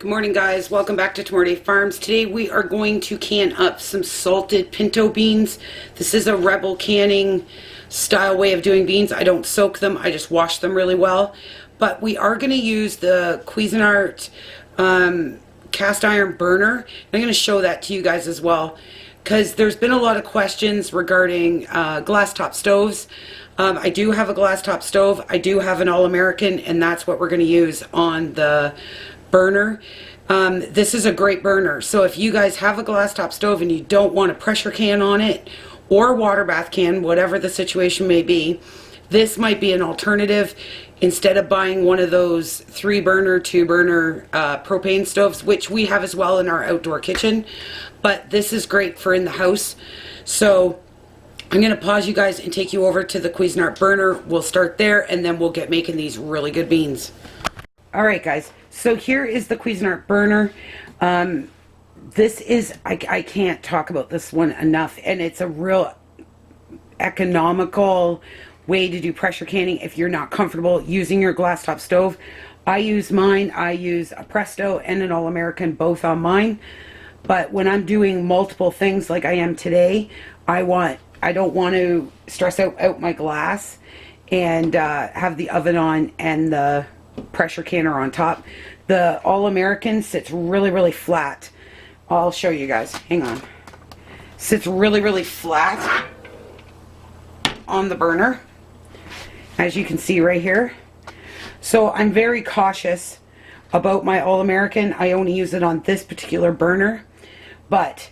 Good morning, guys. Welcome back to Tomorrowaday Farms. Today we are going to can up some salted pinto beans. This is a Rebel canning style way of doing beans. I don't soak them, I just wash them really well. But we are going to use the Cuisinart cast iron burner. I'm going to show that to you guys as well, because there's been a lot of questions regarding glass top stoves. I do have a glass top stove. I do have an All-American, and that's what we're going to use on the burner. This is a great burner. So if you guys have a glass top stove and you don't want a pressure can on it or a water bath can, whatever the situation may be, this might be an alternative instead of buying one of those 3-burner, 2-burner propane stoves, which we have as well in our outdoor kitchen. But this is great for in the house. So I'm going to pause you guys and take you over to the Cuisinart burner. We'll start there and then we'll get making these really good beans. Alright guys, so here is the Cuisinart burner. This is, I can't talk about this one enough, and it's a real economical way to do pressure canning if you're not comfortable using your glass top stove. I use mine. I use a Presto and an All-American both on mine. But when I'm doing multiple things like I am today, I don't want to stress out my glass and have the oven on and the pressure canner on top. The All-American sits really flat. I'll show you guys. Hang on. Sits really flat on the burner, as you can see right here. So I'm very cautious about my All-American. I only use it on this particular burner, but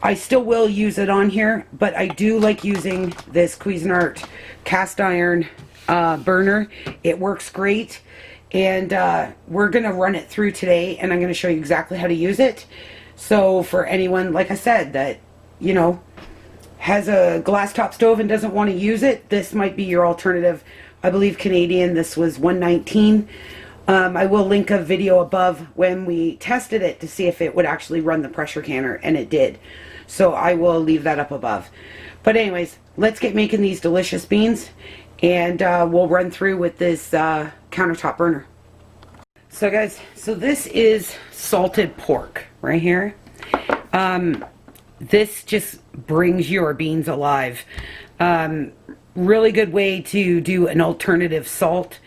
I still will use it on here. But I do like using this Cuisinart cast iron burner. It works great, and we're gonna run it through today, and I'm gonna show you exactly how to use it. So for anyone, like I said, that has a glass top stove and doesn't want to use it, this might be your alternative. I believe Canadian, this was $1.19. I will link a video above when we tested it to see if it would actually run the pressure canner, and it did. So I will leave that up above. But anyways, let's get making these delicious beans, and we'll run through with this countertop burner. So guys, so this is salted pork right here. This just brings your beans alive. Really good way to do an alternative salt.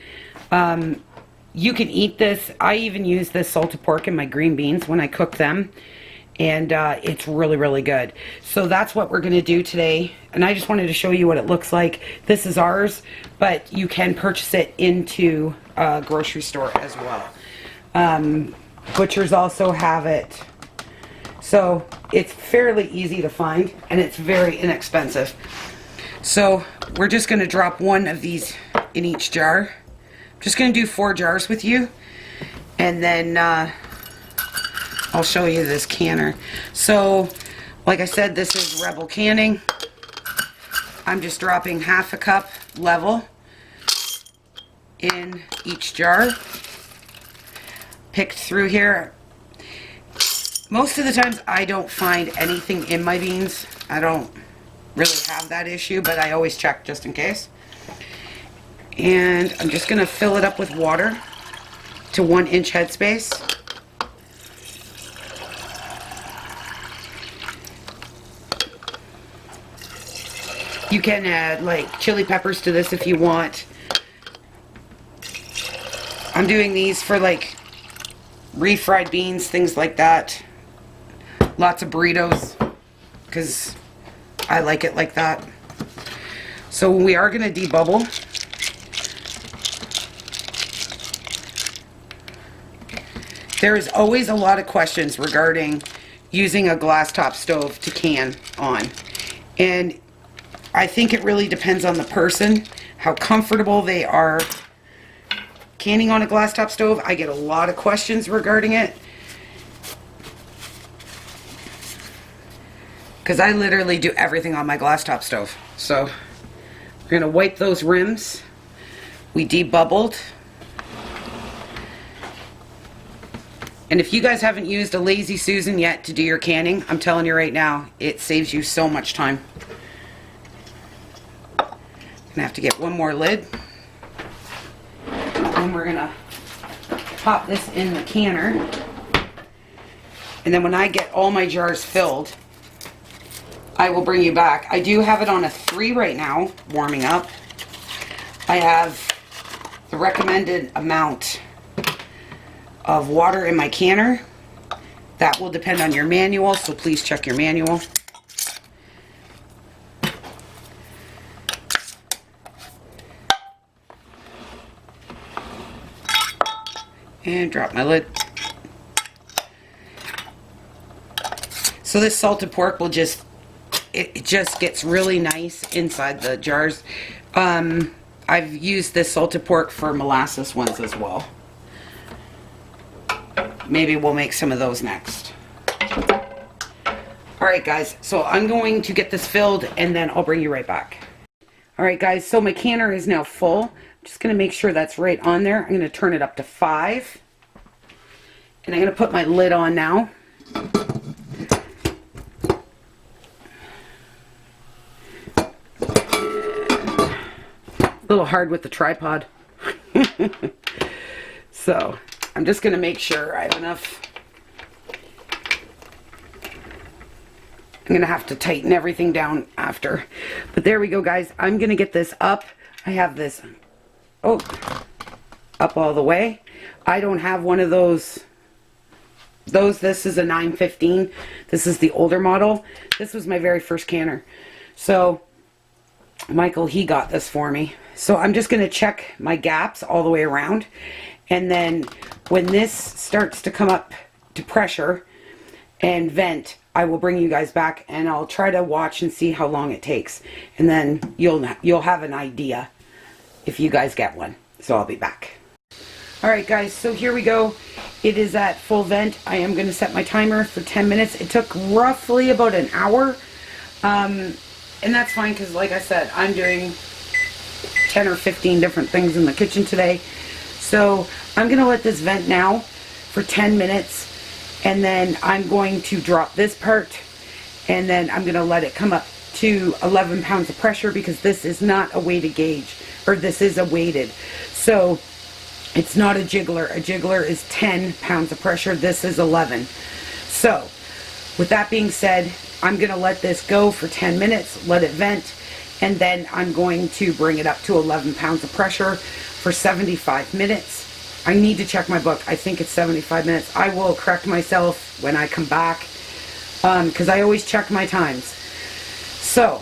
You can eat this. I even use this salted pork in my green beans when I cook them, and it's really good. So that's what we're going to do today, and I just wanted to show you what it looks like. This is ours, but you can purchase it into a grocery store as well. Butchers also have it, so it's fairly easy to find, and it's very inexpensive. So we're just going to drop one of these in each jar. I'm just going to do 4 jars with you, and then I'll show you this canner. So like I said, this is Rebel canning. I'm just dropping half a cup level in each jar. Picked through here. Most of the times I don't find anything in my beans. I don't really have that issue, but I always check just in case. And I'm just going to fill it up with water to 1-inch headspace. You can add like chili peppers to this if you want. I'm doing these for like refried beans, things like that. Lots of burritos, because I like it like that. So we are going to debubble. There is always a lot of questions regarding using a glass top stove to can on, and I think it really depends on the person, how comfortable they are canning on a glass top stove. I get a lot of questions regarding it, because I literally do everything on my glass top stove. So we're going to wipe those rims. We debubbled. And if you guys haven't used a Lazy Susan yet to do your canning, I'm telling you right now, it saves you so much time. Gonna have to get one more lid, and we're gonna pop this in the canner. And then when I get all my jars filled, I will bring you back. I do have it on a 3 right now, warming up. I have the recommended amount of water in my canner. That will depend on your manual, so please check your manual. And drop my lid. So this salted pork will just, it just gets really nice inside the jars. I've used this salted pork for molasses ones as well. Maybe we'll make some of those next. Alright guys, so I'm going to get this filled and then I'll bring you right back. Alright guys, so my canner is now full. I'm just going to make sure that's right on there. I'm going to turn it up to 5. And I'm going to put my lid on now. A little hard with the tripod. So I'm just going to make sure I have enough. I'm going to have to tighten everything down after. But there we go, guys. I'm going to get this up. I have this, up all the way. I don't have one of those. This is a 915. This is the older model. This was my very first canner. So Michael, he got this for me. So I'm just going to check my gaps all the way around. And then when this starts to come up to pressure and vent, I will bring you guys back and I'll try to watch and see how long it takes. And then you'll have an idea if you guys get one. So I'll be back. Alright guys, so here we go. It is at full vent. I am going to set my timer for 10 minutes. It took roughly about an hour. And that's fine because like I said, I'm doing 10 or 15 different things in the kitchen today. So I'm going to let this vent now for 10 minutes. And then I'm going to drop this part. And then I'm going to let it come up to 11 pounds of pressure because this is not a weighted gauge. Or this is a weighted. So it's not a jiggler. A jiggler is 10 pounds of pressure. This is 11. So with that being said, I'm going to let this go for 10 minutes, let it vent, and then I'm going to bring it up to 11 pounds of pressure for 75 minutes. I need to check my book. I think it's 75 minutes. I will correct myself when I come back because I always check my times. So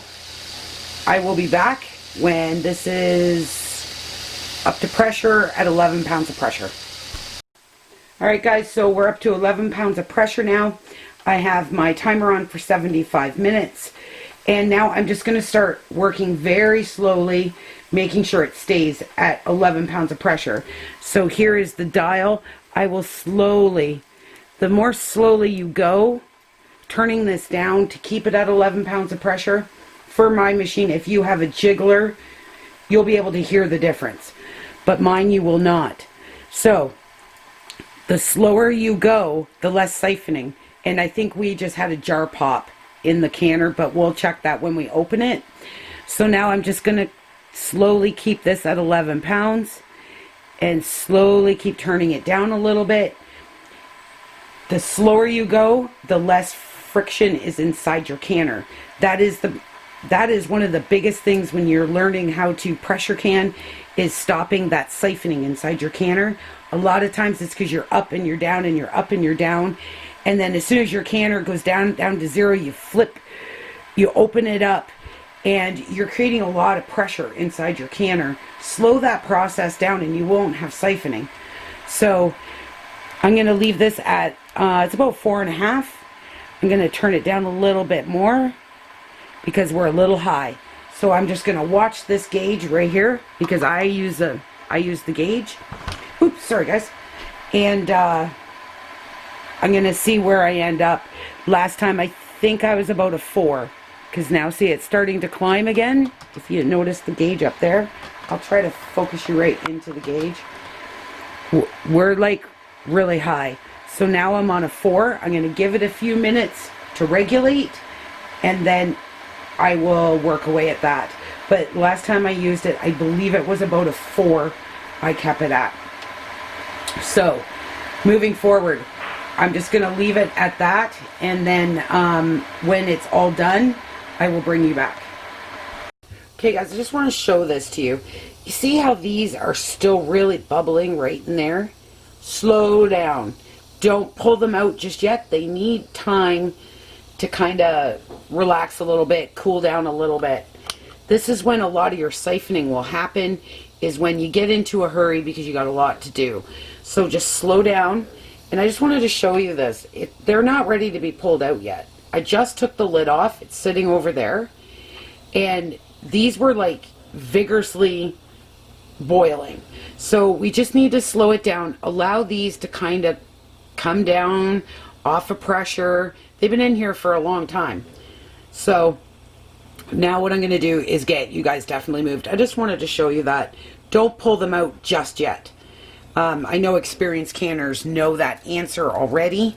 I will be back when this is up to pressure at 11 pounds of pressure. Alright guys, so we're up to 11 pounds of pressure now. I have my timer on for 75 minutes. And now I'm just going to start working very slowly, making sure it stays at 11 pounds of pressure. So here is the dial. I will slowly, the more slowly you go, turning this down to keep it at 11 pounds of pressure. For my machine, if you have a jiggler, you'll be able to hear the difference. But mine you will not. So the slower you go, the less siphoning. And I think we just had a jar pop in the canner, but we'll check that when we open it. So now I'm just going to slowly keep this at 11 pounds and slowly keep turning it down a little bit. The slower you go, the less friction is inside your canner. That is one of the biggest things when you're learning how to pressure can, is stopping that siphoning inside your canner. A lot of times it's because you're up and you're down and you're up and you're down. And then as soon as your canner goes down to zero, you flip, you open it up, and you're creating a lot of pressure inside your canner. Slow that process down and you won't have siphoning. So I'm going to leave this at, it's about 4.5. I'm going to turn it down a little bit more because we're a little high. So I'm just going to watch this gauge right here because I use the gauge. Oops, sorry guys. And I'm going to see where I end up. Last time I think I was about a 4. Because now see it's starting to climb again. If you notice the gauge up there. I'll try to focus you right into the gauge. We're like really high. So now I'm on a 4. I'm going to give it a few minutes to regulate. And then I will work away at that. But last time I used it, I believe it was about a 4 I kept it at. So moving forward, I'm just going to leave it at that, and then when it's all done, I will bring you back. Okay guys, I just want to show this to you. You see how these are still really bubbling right in there? Slow down. Don't pull them out just yet. They need time to kind of relax a little bit, cool down a little bit. This is when a lot of your siphoning will happen, is when you get into a hurry because you got a lot to do. So just slow down. And I just wanted to show you this. They're not ready to be pulled out yet. I just took the lid off. It's sitting over there. And these were like vigorously boiling. So we just need to slow it down. Allow these to kind of come down off of pressure. They've been in here for a long time. So now what I'm going to do is get you guys definitely moved. I just wanted to show you that. Don't pull them out just yet. I know experienced canners know that answer already,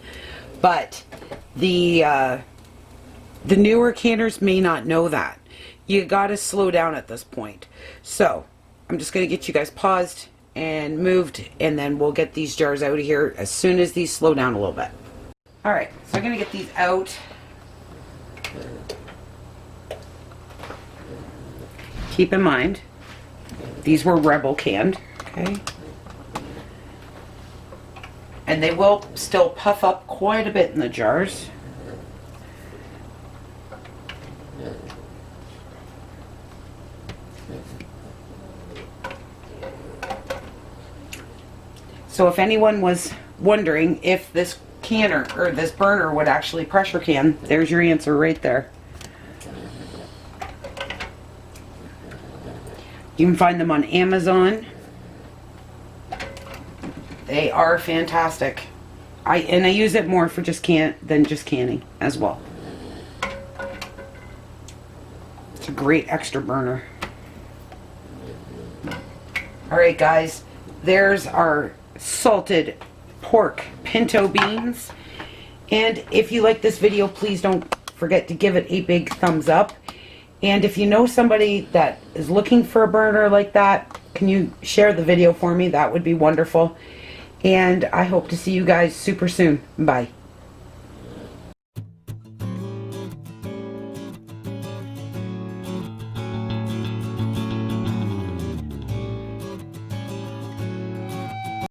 but the newer canners may not know that. You got to slow down at this point. So I'm just going to get you guys paused and moved, and then we'll get these jars out of here as soon as these slow down a little bit. Alright, so I'm going to get these out. Keep in mind, these were Rebel canned, okay? And they will still puff up quite a bit in the jars. So if anyone was wondering if this canner or this burner would actually pressure can, there's your answer right there. You can find them on Amazon. They are fantastic. I use it more for than just canning as well. It's a great extra burner. Alright guys, there's our salted pork pinto beans. And if you like this video, please don't forget to give it a big thumbs up. And if you know somebody that is looking for a burner like that, can you share the video for me? That would be wonderful. And I hope to see you guys super soon. Bye.